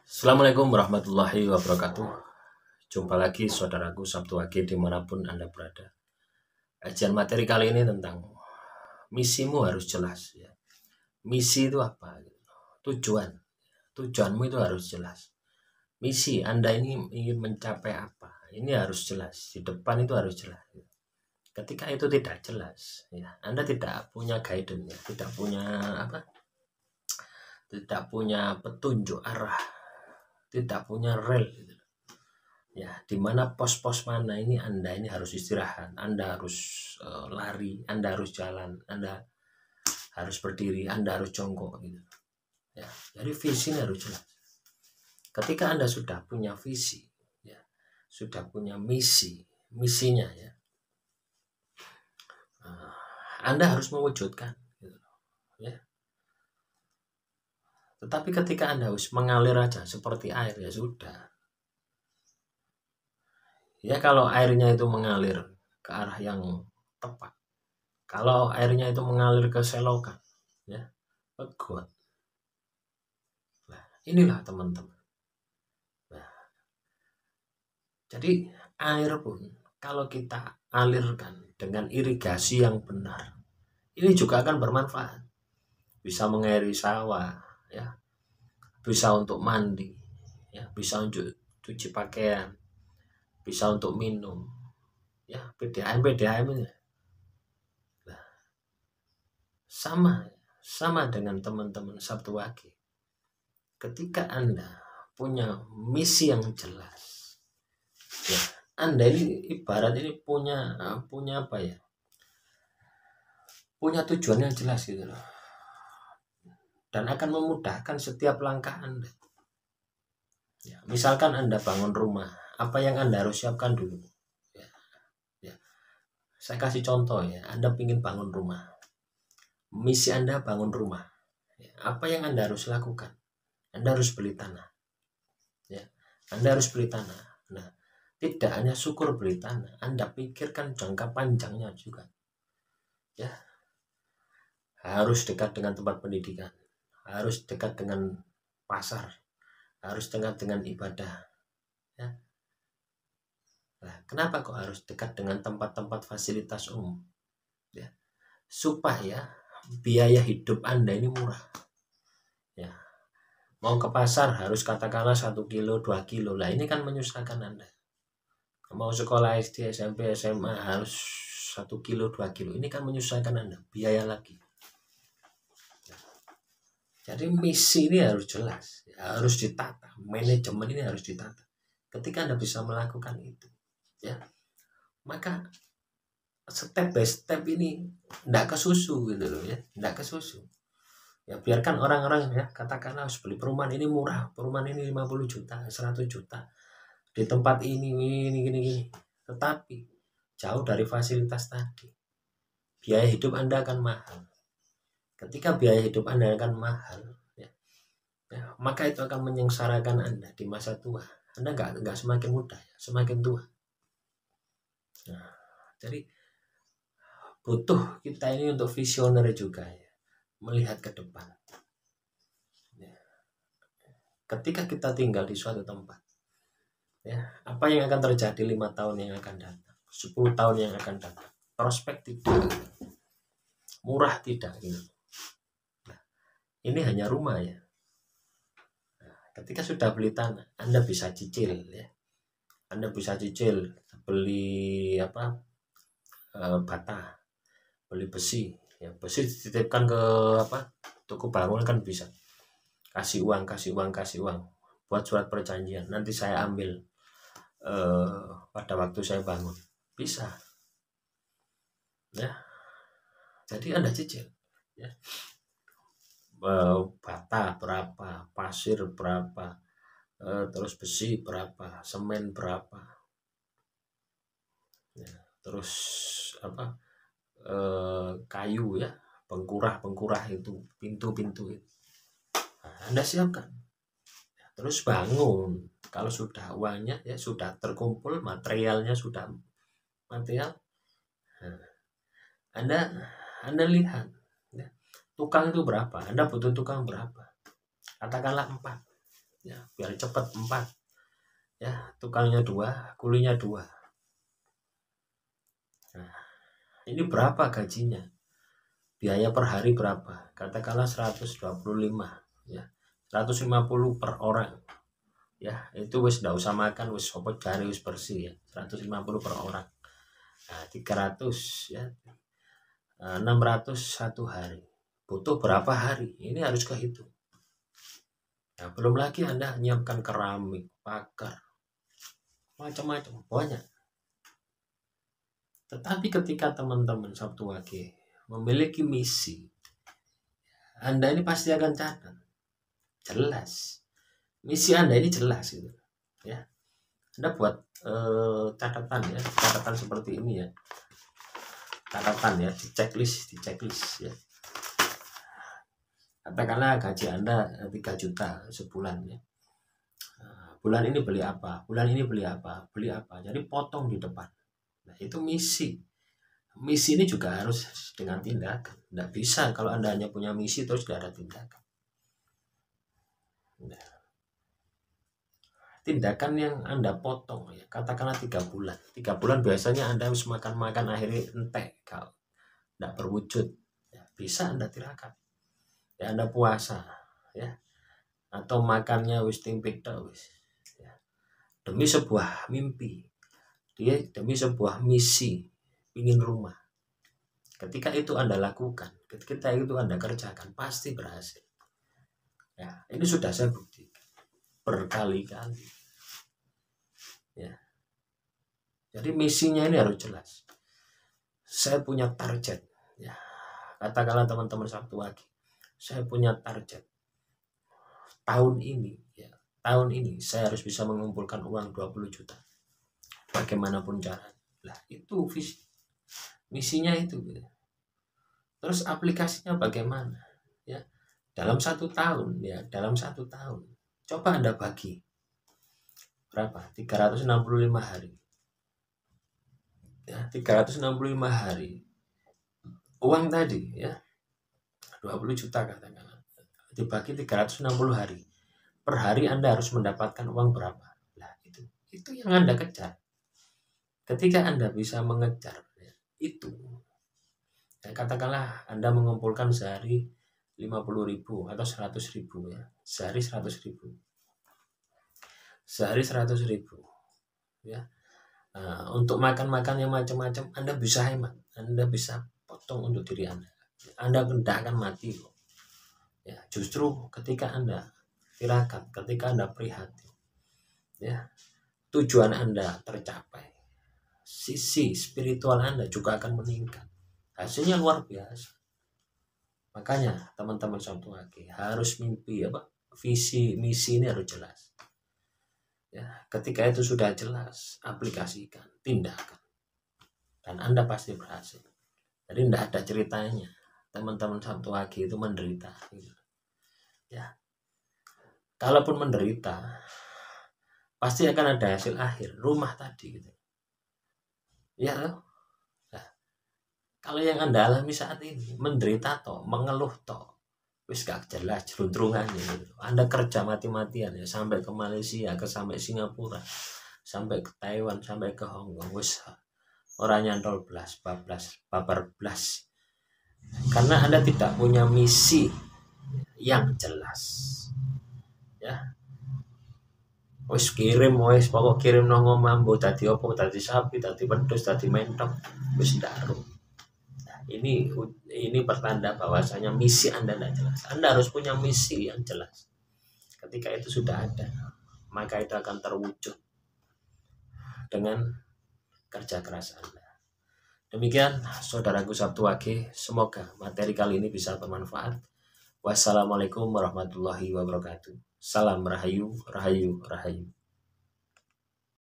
Assalamualaikum warahmatullahi wabarakatuh. Jumpa lagi saudaraku Sabtu Wage dimanapun Anda berada. Kajian materi kali ini tentang misimu harus jelas ya. Misi itu apa? Tujuanmu itu harus jelas. Misi Anda ini ingin mencapai apa? Ini harus jelas. Di depan itu harus jelas. Ketika itu tidak jelas, ya, Anda tidak punya guidance, ya, tidak punya petunjuk arah, tidak punya rel, gitu. Ya, dimana pos-pos mana ini Anda ini harus istirahat, Anda harus lari, Anda harus jalan, Anda harus berdiri, Anda harus jongkok, gitu. Ya, jadi visi ini harus jelas. Ketika Anda sudah punya visi, ya, sudah punya misinya, ya, Anda harus mewujudkan, gitu, ya. Tetapi ketika Anda harus mengalir aja seperti air, ya sudah. Ya kalau airnya itu mengalir ke arah yang tepat, kalau airnya itu mengalir ke selokan, ya, pegot. Nah, inilah teman-teman. Nah, jadi air pun kalau kita alirkan dengan irigasi yang benar, ini juga akan bermanfaat. Bisa mengairi sawah, ya, bisa untuk mandi, ya, bisa untuk cuci pakaian, bisa untuk minum, ya, PDAM ini. Nah, sama dengan teman-teman Sabtu Wage. Ketika Anda punya misi yang jelas, ya, Anda ini ibarat ini punya apa ya? Punya tujuan yang jelas gitu loh. Dan akan memudahkan setiap langkah Anda. Ya, misalkan Anda bangun rumah, apa yang Anda harus siapkan dulu? Ya. Saya kasih contoh ya, Anda ingin bangun rumah. Misi Anda bangun rumah. Ya, apa yang Anda harus lakukan? Anda harus beli tanah. Ya, Anda harus beli tanah. Nah, tidak hanya syukur beli tanah, Anda pikirkan jangka panjangnya juga. Ya, harus dekat dengan tempat pendidikan, harus dekat dengan pasar, harus dekat dengan ibadah. Ya. Nah, kenapa kok harus dekat dengan tempat-tempat fasilitas umum? Ya, supaya biaya hidup Anda ini murah. Ya, mau ke pasar harus katakanlah 1 kilo, 2 kilo. Lah ini kan menyusahkan Anda. Mau sekolah SD, SMP, SMA harus 1 kilo, 2 kilo. Ini kan menyusahkan Anda, biaya lagi. Jadi misi ini harus jelas, harus ditata. Manajemen ini harus ditata. Ketika Anda bisa melakukan itu, ya, maka step by step ini tidak kesusu gitu loh ya, tidak kesusu. Ya biarkan orang-orang ya katakanlah harus beli perumahan ini murah, perumahan ini 50 juta, 100 juta di tempat ini. Tetapi jauh dari fasilitas tadi, biaya hidup Anda akan mahal. Ketika biaya hidup Anda akan mahal, ya, maka itu akan menyengsarakan Anda di masa tua. Anda nggak semakin muda, ya, semakin tua. Nah, jadi butuh kita ini untuk visioner juga ya, melihat ke depan. Ya. Ketika kita tinggal di suatu tempat, ya, apa yang akan terjadi 5 tahun yang akan datang, 10 tahun yang akan datang, prospek tidak, murah tidak gitu. Nah, ini hanya rumah ya. Nah, ketika sudah beli tanah, Anda bisa cicil ya. Anda bisa cicil beli bata, beli besi, ya, besi dititipkan ke toko bangunan kan bisa. Kasih uang buat surat perjanjian. Nanti saya ambil pada waktu saya bangun. Bisa. Ya. Jadi Anda cicil, ya. Bata berapa, pasir berapa, terus besi berapa, semen berapa, ya, terus kayu ya, pengkurah itu, pintu itu, nah, Anda siapkan, ya, terus bangun. Kalau sudah uangnya ya sudah terkumpul, materialnya sudah material, nah, Anda lihat ya, tukang itu berapa, Anda butuh tukang berapa, katakanlah 4. ya biar cepat 4, ya tukangnya 2, kulinya 2. Nah, ini berapa gajinya, biaya per hari berapa, katakanlah 125, ya 150 per orang, ya itu wis ndak usah makan, wis sopot jari wis bersih ya, 150 per orang. Nah 300 ya, 600 1 hari, butuh berapa hari, ini harus kehitung. Nah, belum lagi Anda menyiapkan keramik, pagar, macam-macam, banyak. Tetapi ketika teman-teman Sabtu Wage memiliki misi, Anda ini pasti akan catat, jelas. Misi Anda ini jelas gitu, ya. Anda buat catatan ya, catatan seperti ini ya, catatan ya, di checklist ya. Katakanlah gaji Anda 3 juta sebulan ya. Bulan ini beli apa, bulan ini beli apa, jadi potong di depan. Nah itu misi. Misi ini juga harus dengan tindakan. Tidak bisa kalau Anda hanya punya misi terus tidak ada tindakan. Nah, tindakan yang Anda potong ya, katakanlah 3 bulan. 3 bulan biasanya Anda harus makan-makan akhirnya entek kalau tidak berwujud. Ya, bisa Anda tirakat. Ya Anda puasa ya, atau makannya wis timpik wis ya, demi sebuah mimpi, dia demi sebuah misi, ingin rumah. Ketika itu Anda lakukan, ketika itu Anda kerjakan, pasti berhasil ya. Ini sudah saya buktikan berkali-kali ya. Jadi misinya ini harus jelas. Saya punya target ya, katakanlah teman-teman Sabtu Wage, saya punya target tahun ini ya, tahun ini saya harus bisa mengumpulkan uang 20 juta bagaimanapun caranya. Lah itu visi, misinya itu gitu. Terus aplikasinya bagaimana ya, dalam 1 tahun ya, dalam 1 tahun coba Anda bagi berapa, 365 hari ya, 365 hari uang tadi ya, 20 juta katakanlah, dibagi 360 hari, per hari Anda harus mendapatkan uang berapa. Nah itu yang Anda kejar. Ketika Anda bisa mengejar ya, itu ya, katakanlah Anda mengumpulkan sehari 50.000 atau 100.000 ya, sehari 100.000, sehari 100.000 ya. Nah, untuk makan-makan yang macam-macam Anda bisa hemat, Anda bisa potong untuk diri Anda. Anda tidak akan mati kok. Ya, justru ketika Anda tirakat, ketika Anda prihatin, ya, tujuan Anda tercapai, sisi spiritual Anda juga akan meningkat. Hasilnya luar biasa. Makanya teman-teman Sabtu Wage harus mimpi apa? Visi, misi ini harus jelas. Ya, ketika itu sudah jelas, aplikasikan, tindakan, dan Anda pasti berhasil. Jadi tidak ada ceritanya teman-teman Sabtu Wage itu menderita gitu. Ya, kalaupun menderita pasti akan ada hasil akhir, rumah tadi gitu ya. Nah, kalau yang Anda alami saat ini menderita toh, mengeluh toh, wis gak jelas jeruntrungannya gitu. Anda kerja mati-matian ya, sampai ke Malaysia, sampai Singapura, sampai ke Taiwan, sampai ke Hong Kong, wis orang nyantol belas, babar belas, karena Anda tidak punya misi yang jelas ya. Wis kirim, wis pokok kirim nang omahmu, dadi opo, dadi sapi, dadi wedhus, dadi mentok, wis ndaru. Nah, ini pertanda bahwasanya misi Anda tidak jelas. Anda harus punya misi yang jelas. Ketika itu sudah ada, maka itu akan terwujud dengan kerja keras Anda. Demikian saudaraku Sabtu Wage, semoga materi kali ini bisa bermanfaat. Wassalamualaikum warahmatullahi wabarakatuh. Salam rahayu, rahayu, rahayu.